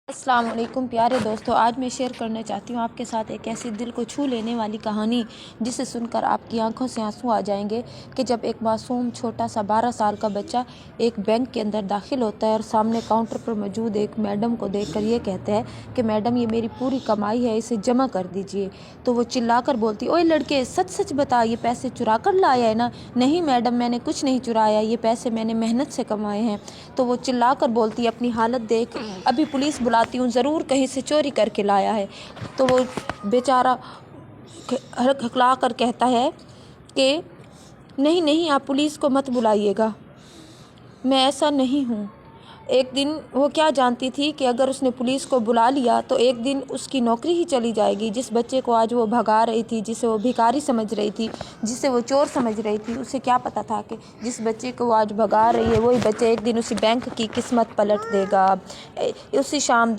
अस्सलाम वालेकुम प्यारे दोस्तों, आज मैं शेयर करना चाहती हूँ आपके साथ एक ऐसी दिल को छू लेने वाली कहानी जिसे सुनकर आपकी आंखों से आंसू आ जाएंगे कि जब एक मासूम छोटा सा 12 साल का बच्चा एक बैंक के अंदर दाखिल होता है और सामने काउंटर पर मौजूद एक मैडम को देखकर ये कहता है कि मैडम ये मेरी पूरी कमाई है, इसे जमा कर दीजिए। तो वो चिल्लाकर बोलती, ओए लड़के, सच सच बता, ये पैसे चुरा कर लाया है ना? नहीं मैडम, मैंने कुछ नहीं चुराया, ये पैसे मैंने मेहनत से कमाए हैं। तो वो चिल्लाकर बोलती, अपनी हालत देख, अभी पुलिस बुलाती हूँ, ज़रूर कहीं से चोरी करके लाया है। तो वो बेचारा हकला कर कहता है कि नहीं नहीं, आप पुलिस को मत बुलाइएगा, मैं ऐसा नहीं हूँ। एक दिन वो क्या जानती थी कि अगर उसने पुलिस को बुला लिया तो एक दिन उसकी नौकरी ही चली जाएगी। जिस बच्चे को आज वो भगा रही थी, जिसे वो भिखारी समझ रही थी, जिसे वो चोर समझ रही थी, उसे क्या पता था कि जिस बच्चे को वो आज भगा रही है वही बच्चा एक दिन उसी बैंक की किस्मत पलट देगा। उसी शाम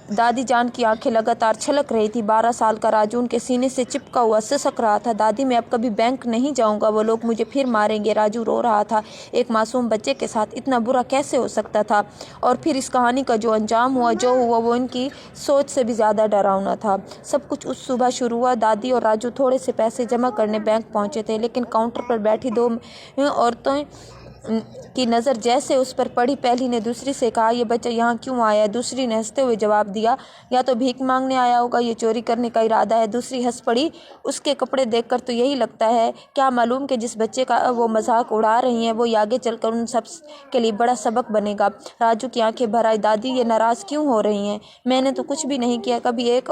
दादी जान की आंखें लगातार छलक रही थी। 12 साल का राजू उनके सीने से चिपका हुआ सिसक रहा था। दादी, मैं अब कभी बैंक नहीं जाऊंगा, वो लोग मुझे फिर मारेंगे। राजू रो रहा था। एक मासूम बच्चे के साथ इतना बुरा कैसे हो सकता था? और फिर इस कहानी का जो अंजाम हुआ, जो हुआ, वो इनकी सोच से भी ज़्यादा डरावना था। सब कुछ उस सुबह शुरू हुआ। दादी और राजू थोड़े से पैसे जमा करने बैंक पहुंचे थे, लेकिन काउंटर पर बैठी दो औरतें की नज़र जैसे उस पर पड़ी। पहली ने दूसरी से कहा, ये बच्चा यहाँ क्यों आया? दूसरी ने हंसते हुए जवाब दिया, या तो भीख मांगने आया होगा, ये चोरी करने का इरादा है। दूसरी हंस पड़ी, उसके कपड़े देखकर तो यही लगता है। क्या मालूम कि जिस बच्चे का वो मजाक उड़ा रही हैं वो आगे चलकर उन सब के लिए बड़ा सबक बनेगा। राजू की आंखें भर आई। दादी, ये नाराज़ क्यों हो रही हैं? मैंने तो कुछ भी नहीं किया। तभी एक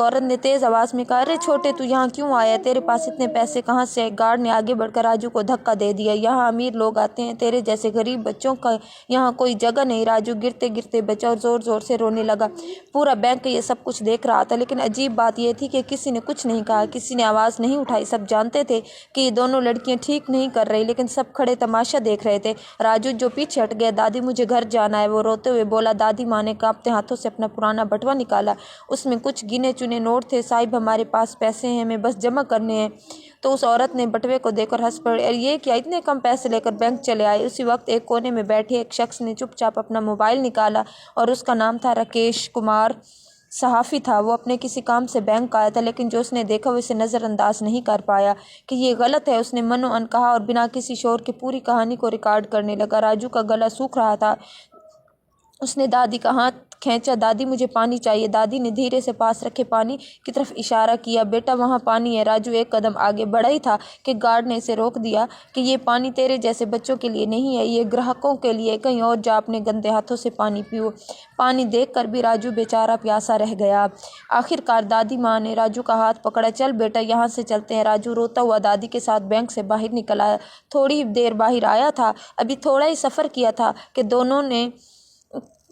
औरत ने तेज़ आवाज़ में कहा, अरे छोटे, तू यहाँ क्यों आया? तेरे पास इतने पैसे कहाँ से? गार्ड ने आगे बढ़कर राजू को धक्का दे दिया। यहाँ अमीर लोग आते हैं, तेरे जैसे गरीब बच्चों का यहाँ कोई जगह नहीं। राजू गिरते गिरते बचा और ज़ोर ज़ोर से रोने लगा। पूरा बैंक ये सब कुछ देख रहा था, लेकिन अजीब बात यह थी कि किसी ने कुछ नहीं कहा, किसी ने आवाज़ नहीं उठाई। सब जानते थे कि ये दोनों लड़कियाँ ठीक नहीं कर रही, लेकिन सब खड़े तमाशा देख रहे थे। राजू जो पीछे हट गया, दादी मुझे घर जाना है, वो रोते हुए बोला। दादी माँ ने कांपते हाथों से अपना पुराना बटुआ निकाला। उसमें कुछ गिने चुने नोट थे। साहिब, हमारे पास पैसे हैं, हमें बस जमा करने हैं। तो उस औरत ने बटुए को देखकर हंस पड़ी, और ये क्या, इतने कम पैसे लेकर बैंक चले आए? उसी वक्त एक कोने में बैठे एक शख्स ने चुपचाप अपना मोबाइल निकाला और उसका नाम था राकेश कुमार। सहाफ़ी था। वो अपने किसी काम से बैंक आया था, लेकिन जो उसने देखा वो इसे नज़रअंदाज नहीं कर पाया कि ये गलत है। उसने मनो अन कहा और बिना किसी शोर के पूरी कहानी को रिकॉर्ड करने लगा। राजू का गला सूख रहा था। उसने दादी का हाथ खींचा, दादी मुझे पानी चाहिए। दादी ने धीरे से पास रखे पानी की तरफ इशारा किया, बेटा वहाँ पानी है। राजू एक कदम आगे बढ़ा ही था कि गार्ड ने इसे रोक दिया कि ये पानी तेरे जैसे बच्चों के लिए नहीं है, ये ग्राहकों के लिए, कहीं और जा अपने गंदे हाथों से पानी पियो। पानी देखकर भी राजू बेचारा प्यासा रह गया। आखिरकार दादी माँ ने राजू का हाथ पकड़ा, चल बेटा यहाँ से चलते हैं। राजू रोता हुआ दादी के साथ बैंक से बाहर निकल आया। थोड़ी देर बाहर आया था, अभी थोड़ा ही सफ़र किया था कि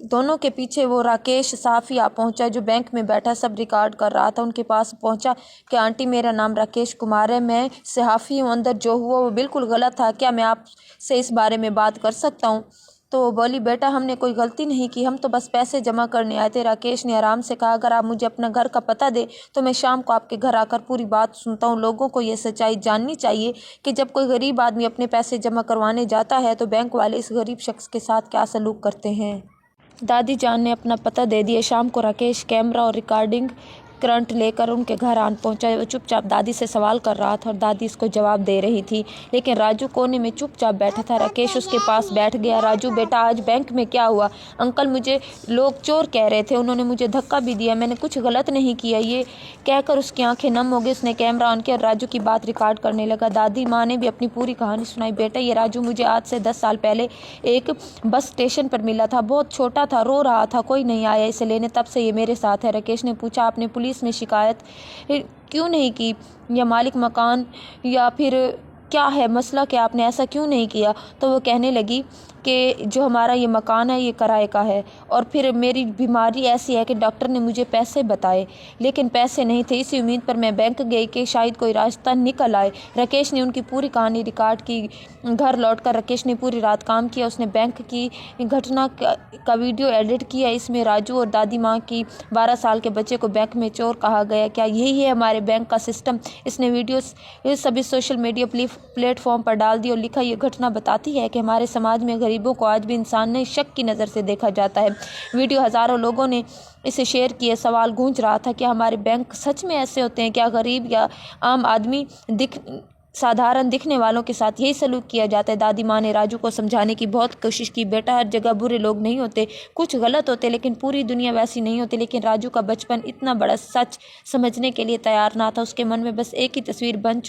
दोनों के पीछे वो राकेश साफ़ी आ पहुंचा, जो बैंक में बैठा सब रिकॉर्ड कर रहा था। उनके पास पहुंचा कि आंटी, मेरा नाम राकेश कुमार है, मैं सहाफ़ी हूँ। अंदर जो हुआ वो बिल्कुल गलत था, क्या मैं आपसे इस बारे में बात कर सकता हूँ? तो वो बोली, बेटा हमने कोई गलती नहीं की, हम तो बस पैसे जमा करने आए थे। राकेश ने आराम से कहा, अगर आप मुझे अपना घर का पता दे तो मैं शाम को आपके घर आकर पूरी बात सुनता हूँ। लोगों को ये सच्चाई जाननी चाहिए कि जब कोई गरीब आदमी अपने पैसे जमा करवाने जाता है तो बैंक वाले इस गरीब शख्स के साथ क्या सलूक करते हैं। दादी जान ने अपना पता दे दिया। शाम को राकेश कैमरा और रिकॉर्डिंग करंट लेकर उनके घर आन पहुंचा। वो चुपचाप दादी से सवाल कर रहा था और दादी इसको जवाब दे रही थी, लेकिन राजू कोने में चुपचाप बैठा था। राकेश उसके पास बैठ गया। राजू, बेटा आज बैंक में क्या हुआ? अंकल, मुझे लोग चोर कह रहे थे, उन्होंने मुझे धक्का भी दिया, मैंने कुछ गलत नहीं किया। ये कहकर उसकी आंखें नम हो गई। उसने कैमरा ऑन किया और राजू की बात रिकॉर्ड करने लगा। दादी माँ ने भी अपनी पूरी कहानी सुनाई। बेटा, ये राजू मुझे आज से 10 साल पहले एक बस स्टेशन पर मिला था, बहुत छोटा था, रो रहा था, कोई नहीं आया इसे लेने, तब से ये मेरे साथ है। राकेश ने पूछा, आपने पुलिस में शिकायत क्यों नहीं की, या मालिक मकान, या फिर क्या है मसला, क्या आपने ऐसा क्यों नहीं किया? तो वो कहने लगी कि जो हमारा ये मकान है ये किराए का है, और फिर मेरी बीमारी ऐसी है कि डॉक्टर ने मुझे पैसे बताए, लेकिन पैसे नहीं थे। इसी उम्मीद पर मैं बैंक गई कि शायद कोई रास्ता निकल आए। राकेश ने उनकी पूरी कहानी रिकॉर्ड की। घर लौटकर राकेश ने पूरी रात काम किया। उसने बैंक की घटना का वीडियो एडिट किया। इसमें राजू और दादी माँ की 12 साल के बच्चे को बैंक में चोर कहा गया, क्या यही है हमारे बैंक का सिस्टम? इसने वीडियो सभी सोशल मीडिया प्लेटफॉर्म पर डाल दी और लिखा, ये घटना बताती है कि हमारे समाज में गरीब गरीबों को आज भी इंसान ने शक की नज़र से देखा जाता है। वीडियो हज़ारों लोगों ने इसे शेयर किए। सवाल गूंज रहा था, क्या हमारे बैंक सच में ऐसे होते हैं? क्या गरीब या आम आदमी साधारण दिखने वालों के साथ यही सलूक किया जाता है? दादी माँ ने राजू को समझाने की बहुत कोशिश की, बेटा हर जगह बुरे लोग नहीं होते, कुछ गलत होते, लेकिन पूरी दुनिया वैसी नहीं होती। लेकिन राजू का बचपन इतना बड़ा सच समझने के लिए तैयार ना था। उसके मन में बस एक ही तस्वीर बन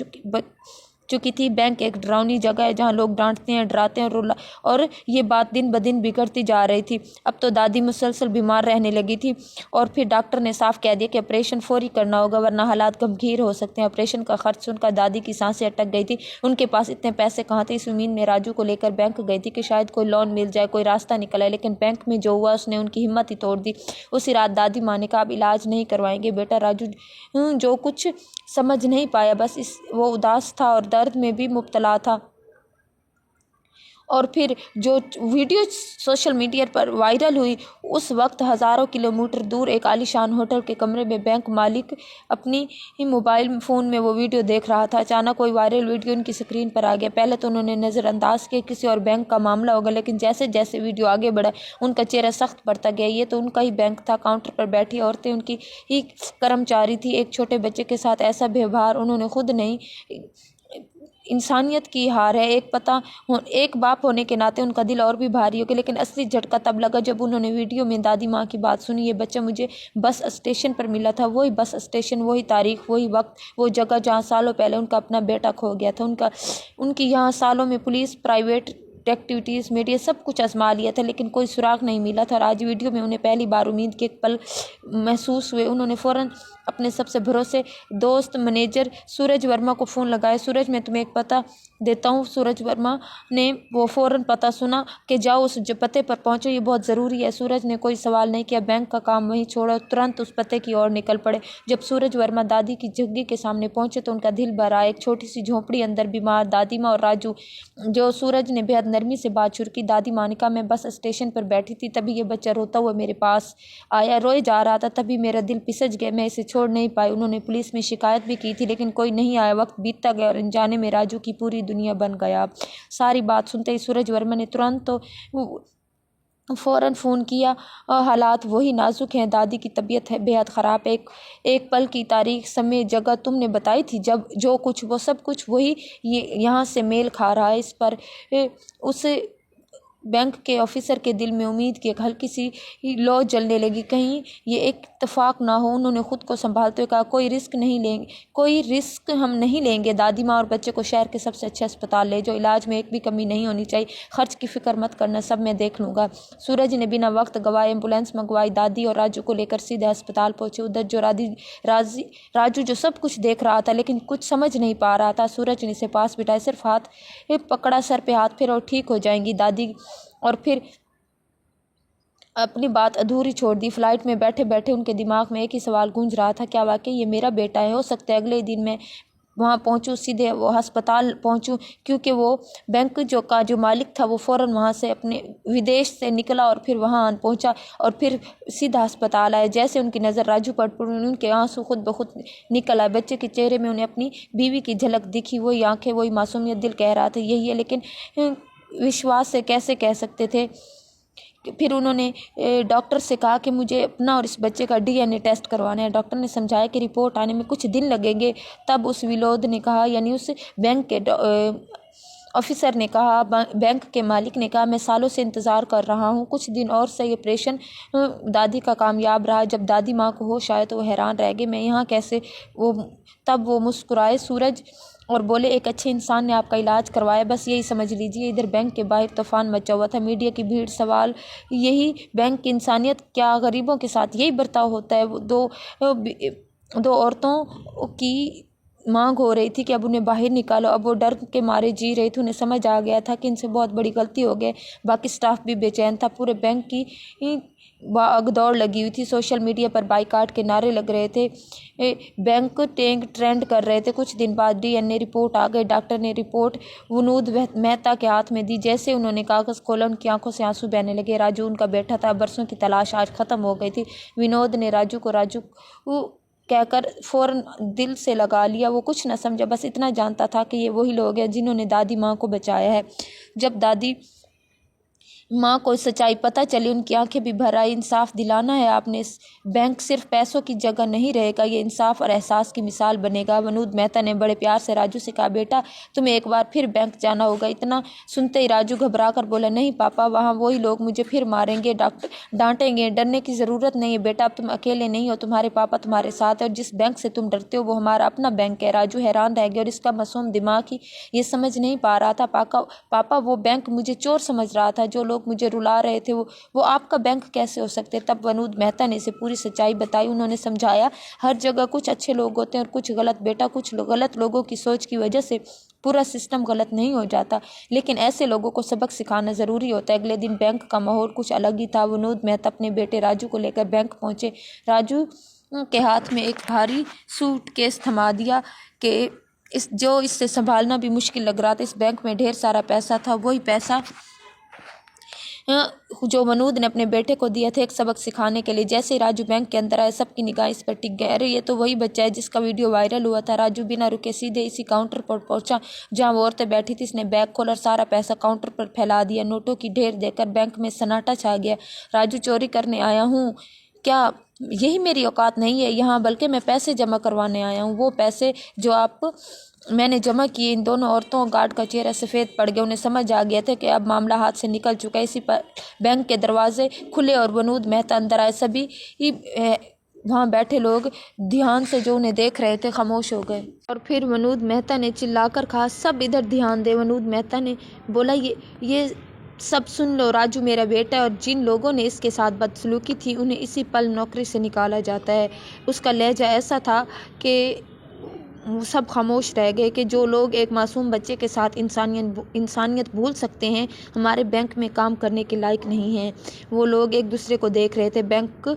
चुकी थी। बैंक एक डरावनी जगह है जहाँ लोग डांटते हैं, डराते हैं और ये बात दिन ब दिन बिगड़ती जा रही थी। अब तो दादी मुसलसल बीमार रहने लगी थी और फिर डॉक्टर ने साफ कह दिया कि ऑपरेशन फौरी करना होगा, वरना हालात गंभीर हो सकते हैं। ऑपरेशन का खर्च सुनकर दादी की सांसें अटक गई थी। उनके पास इतने पैसे कहाँ थे? इस उम्मीद में राजू को लेकर बैंक गई थी कि शायद कोई लोन मिल जाए, कोई रास्ता निकल आए। लेकिन बैंक में जो हुआ उसने उनकी हिम्मत ही तोड़ दी। उसी रात दादी माँ ने कहा, अब इलाज नहीं करवाएंगे बेटा। राजू जो कुछ समझ नहीं पाया, बस वो उदास था और दर्द में भी मुब्तला था। और फिर जो वीडियो सोशल मीडिया पर वायरल हुई, उस वक्त हज़ारों किलोमीटर दूर एक आलीशान होटल के कमरे में बैंक मालिक अपनी मोबाइल फ़ोन में वो वीडियो देख रहा था। अचानक कोई वायरल वीडियो उनकी स्क्रीन पर आ गया। पहले तो उन्होंने नज़रअंदाज किया किसी और बैंक का मामला होगा, लेकिन जैसे जैसे वीडियो आगे बढ़ा उनका चेहरा सख्त पड़ता गया। ये तो उनका ही बैंक था। काउंटर पर बैठी औरतें उनकी ही कर्मचारी थी। एक छोटे बच्चे के साथ ऐसा व्यवहार उन्होंने खुद नहीं, इंसानियत की हार है। एक बाप होने के नाते उनका दिल और भी भारी हो गया। लेकिन असली झटका तब लगा जब उन्होंने वीडियो में दादी माँ की बात सुनी। ये बच्चा मुझे बस स्टेशन पर मिला था। वही बस स्टेशन, वही तारीख, वही वक्त, वो जगह जहाँ सालों पहले उनका अपना बेटा खो गया था। उनकी यहाँ सालों में पुलिस, प्राइवेट एक्टिविटीज़, मीडिया सब कुछ आजमा लिया था, लेकिन कोई सुराग नहीं मिला था। आज वीडियो में उन्हें पहली बार उम्मीद के एक पल महसूस हुए। उन्होंने फ़ौरन अपने सबसे भरोसे दोस्त मैनेजर सूरज वर्मा को फ़ोन लगाया। सूरज, मैं तुम्हें एक पता देता हूँ। सूरज वर्मा ने वो फ़ौरन पता सुना कि जाओ उस पते पर पहुँचो, ये बहुत ज़रूरी है। सूरज ने कोई सवाल नहीं किया, बैंक का काम वहीं छोड़ा, तुरंत उस पते की ओर निकल पड़े। जब सूरज वर्मा दादी की झुग्गी के सामने पहुँचे तो उनका दिल भर आया। एक छोटी सी झोंपड़ी, अंदर बीमार दादी माँ और राजू। जो सूरज ने बेहद नरमी से बात शुरू की। दादी माँ ने कहा, मैं बस स्टेशन पर बैठी थी, तभी ये बच्चा रोता हुआ मेरे पास आया। रोए जा रहा था, तभी मेरा दिल पिसज गया, मैं इसे छोड़ नहीं पाई। उन्होंने पुलिस में शिकायत भी की थी, लेकिन कोई नहीं आया। वक्त बीतता गया और अनजाने में राजू की पूरी दुनिया बन गया। सारी बात सुनते ही सूरज वर्मा ने तुरंत तो फ़ौरन फ़ोन किया। हालात वही नाजुक हैं, दादी की तबीयत है बेहद ख़राब। एक पल की तारीख, समय, जगह तुमने बताई थी, जब जो कुछ वो सब कुछ वही ये यहाँ से मेल खा रहा है। इस पर उस बैंक के ऑफिसर के दिल में उम्मीद की एक हल्की सी लौ जलने लगी। कहीं ये एक इत्तेफाक ना हो। उन्होंने खुद को संभालते हुए कहा, कोई रिस्क हम नहीं लेंगे। दादी माँ और बच्चे को शहर के सबसे अच्छे अस्पताल ले जाओ, इलाज में एक भी कमी नहीं होनी चाहिए। खर्च की फिक्र मत करना, सब मैं देख लूँगा। सूरज ने बिना वक्त गवाए एम्बुलेंस मंगवाई। दादी और राजू को लेकर सीधे अस्पताल पहुँचे। उधर जो राजू जो सब कुछ देख रहा था, लेकिन कुछ समझ नहीं पा रहा था। सूरज ने इसे पास बिठाया, सिर्फ हाथ पकड़ा, सर पे हाथ फेरा और ठीक हो जाएंगी दादी। और फिर अपनी बात अधूरी छोड़ दी। फ्लाइट में बैठे बैठे उनके दिमाग में एक ही सवाल गूंज रहा था, क्या वाकई ये मेरा बेटा है? हो सकता है अगले दिन मैं वहाँ पहुँचूँ, सीधे वो अस्पताल पहुँचूँ, क्योंकि वो बैंक जो मालिक था वो फ़ौरन वहाँ से अपने विदेश से निकला और फिर वहाँ पहुँचा और फिर सीधा अस्पताल आया। जैसे उनकी नज़र राजू पर पड़ी, उनके आंसू खुद ब खुद निकल आए। बच्चे के चेहरे में उन्हें अपनी बीवी की झलक दिखी, वही आंखें, वही मासूमियत। दिल कह रहा था यही है, लेकिन विश्वास से कैसे कह सकते थे। फिर उन्होंने डॉक्टर से कहा कि मुझे अपना और इस बच्चे का DNA टेस्ट करवाना है। डॉक्टर ने समझाया कि रिपोर्ट आने में कुछ दिन लगेंगे। तब उस विनोद ने कहा, यानी उस बैंक के ऑफिसर ने कहा, बैंक के मालिक ने कहा, मैं सालों से इंतज़ार कर रहा हूँ, कुछ दिन और सही। ऑपरेशन दादी का कामयाब रहा। जब दादी माँ को होश आया तो वो हैरान रह गए, मैं यहाँ कैसे? तब वो मुस्कुराए सूरज और बोले, एक अच्छे इंसान ने आपका इलाज करवाया, बस यही समझ लीजिए। इधर बैंक के बाहर तूफान मचा हुआ था, मीडिया की भीड़, सवाल यही, बैंक की इंसानियत, क्या गरीबों के साथ यही बर्ताव होता है? दो औरतों की मांग हो रही थी कि अब उन्हें बाहर निकालो। अब वो डर के मारे जी रही थी। उन्हें समझ आ गया था कि इनसे बहुत बड़ी गलती हो गई। बाकी स्टाफ भी बेचैन था। पूरे बैंक की भागदौड़ लगी हुई थी। सोशल मीडिया पर बाइकाट के नारे लग रहे थे। बैंक ट्रेंड कर रहे थे। कुछ दिन बाद DNA रिपोर्ट आ गई। डॉक्टर ने रिपोर्ट विनोद मेहता के हाथ में दी। जैसे उन्होंने कागज़ खोला, उनकी आंखों से आंसू बहने लगे। राजू उनका बेटा था। बरसों की तलाश आज ख़त्म हो गई थी। विनोद ने राजू कहकर फ़ौरन दिल से लगा लिया। वो कुछ न समझा, बस इतना जानता था कि ये वही लोग हैं जिन्होंने दादी माँ को बचाया है। जब दादी माँ को सच्चाई पता चली, उनकी आंखें भी भर आई। इंसाफ दिलाना है आपने। बैंक सिर्फ पैसों की जगह नहीं रहेगा, ये इंसाफ और एहसास की मिसाल बनेगा। वनूद मेहता ने बड़े प्यार से राजू से कहा, बेटा तुम्हें एक बार फिर बैंक जाना होगा। इतना सुनते ही राजू घबरा कर बोला, नहीं पापा, वहाँ वही लोग मुझे फिर मारेंगे, डांटेंगे। डरने की ज़रूरत नहीं है बेटा, अब तुम अकेले नहीं हो, तुम्हारे पापा तुम्हारे साथ है, और जिस बैंक से तुम डरते हो वो हमारा अपना बैंक है। राजू हैरान रह गया और इसका मासूम दिमाग ही ये समझ नहीं पा रहा था। पापा वो बैंक मुझे चोर समझ रहा था, जो लोग मुझे रुला रहे थे वो आपका बैंक कैसे हो सकते। तब वनूद मेहता ने इसे पूरी सच्चाई बताई। उन्होंने समझाया, हर जगह कुछ अच्छे लोग होते हैं और कुछ गलत। बेटा कुछ गलत लोगों की सोच की वजह से पूरा सिस्टम गलत नहीं हो जाता, लेकिन ऐसे लोगों को सबक सिखाना ज़रूरी होता है। अगले दिन बैंक का माहौल कुछ अलग ही था। वनूद मेहता अपने बेटे राजू को लेकर बैंक पहुंचे। राजू के हाथ में एक भारी सूटकेस थमा दिया कि इससे संभालना भी मुश्किल लग रहा था। इस बैंक में ढेर सारा पैसा था, वही पैसा जो वनूद ने अपने बेटे को दिया था एक सबक सिखाने के लिए। जैसे ही राजू बैंक के अंदर आया, सबकी निगाह इस पर टिक गई। अरे ये तो वही बच्चा है जिसका वीडियो वायरल हुआ था। राजू बिना रुके सीधे इसी काउंटर पर पहुंचा जहां वो औरतें बैठी थी। इसने बैग खोला और सारा पैसा काउंटर पर फैला दिया। नोटों की ढेर देकर बैंक में सन्नाटा छा गया। राजू, चोरी करने आया हूँ क्या? यही मेरी औकात नहीं है यहाँ, बल्कि मैं पैसे जमा करवाने आया हूँ। वो पैसे जो मैंने जमा किए। इन दोनों औरतों गार्ड का चेहरा सफ़ेद पड़ गया। उन्हें समझ आ गया था कि अब मामला हाथ से निकल चुका है। इसी पर बैंक के दरवाजे खुले और वनूद मेहता अंदर आए। सभी वहाँ बैठे लोग ध्यान से जो उन्हें देख रहे थे खामोश हो गए। और फिर वनूद मेहता ने चिल्लाकर कहा, सब इधर ध्यान दे। वनूद मेहता ने बोला, ये सब सुन लो, राजू मेरा बेटा है और जिन लोगों ने इसके साथ बदसलूकी थी उन्हें इसी पल नौकरी से निकाला जाता है। उसका लहजा ऐसा था कि सब खामोश रह गए कि जो लोग एक मासूम बच्चे के साथ इंसानियत भूल सकते हैं, हमारे बैंक में काम करने के लायक नहीं हैं। वो लोग एक दूसरे को देख रहे थे। बैंक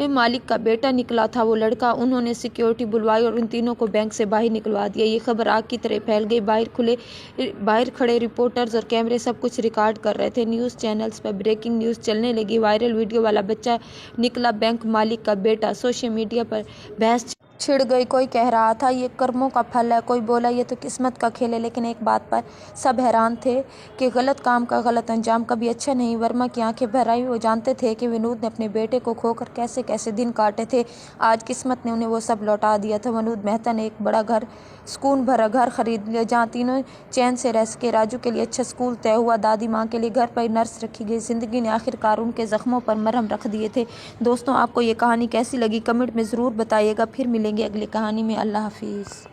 मालिक का बेटा निकला था वो लड़का। उन्होंने सिक्योरिटी बुलवाई और उन तीनों को बैंक से बाहर निकलवा दिया। ये खबर आग की तरह फैल गई। बाहर खड़े रिपोर्टर्स और कैमरे सब कुछ रिकॉर्ड कर रहे थे। न्यूज़ चैनल्स पर ब्रेकिंग न्यूज़ चलने लगी। वायरल वीडियो वाला बच्चा निकला बैंक मालिक का बेटा। सोशल मीडिया पर बहस छिड़ गई। कोई कह रहा था ये कर्मों का फल है, कोई बोला ये तो किस्मत का खेल है। लेकिन एक बात पर सब हैरान थे कि गलत काम का गलत अंजाम कभी अच्छा नहीं। वर्मा की आंखें भर आई। वो जानते थे कि वनूद ने अपने बेटे को खोकर कैसे कैसे दिन काटे थे। आज किस्मत ने उन्हें वो सब लौटा दिया था। वनूद मेहता ने एक बड़ा घर, सुकून भरा घर खरीद लिया जहाँ तीनों चैन से रह सके। राजू के लिए अच्छा स्कूल तय हुआ। दादी माँ के लिए घर पर नर्स रखी गई। ज़िंदगी ने आखिरकार उनके ज़ख्मों पर मरहम रख दिए थे। दोस्तों, आपको ये कहानी कैसी लगी कमेंट में ज़रूर बताइएगा। फिर मिलेंगे अगली कहानी में। अल्लाह हाफिज़।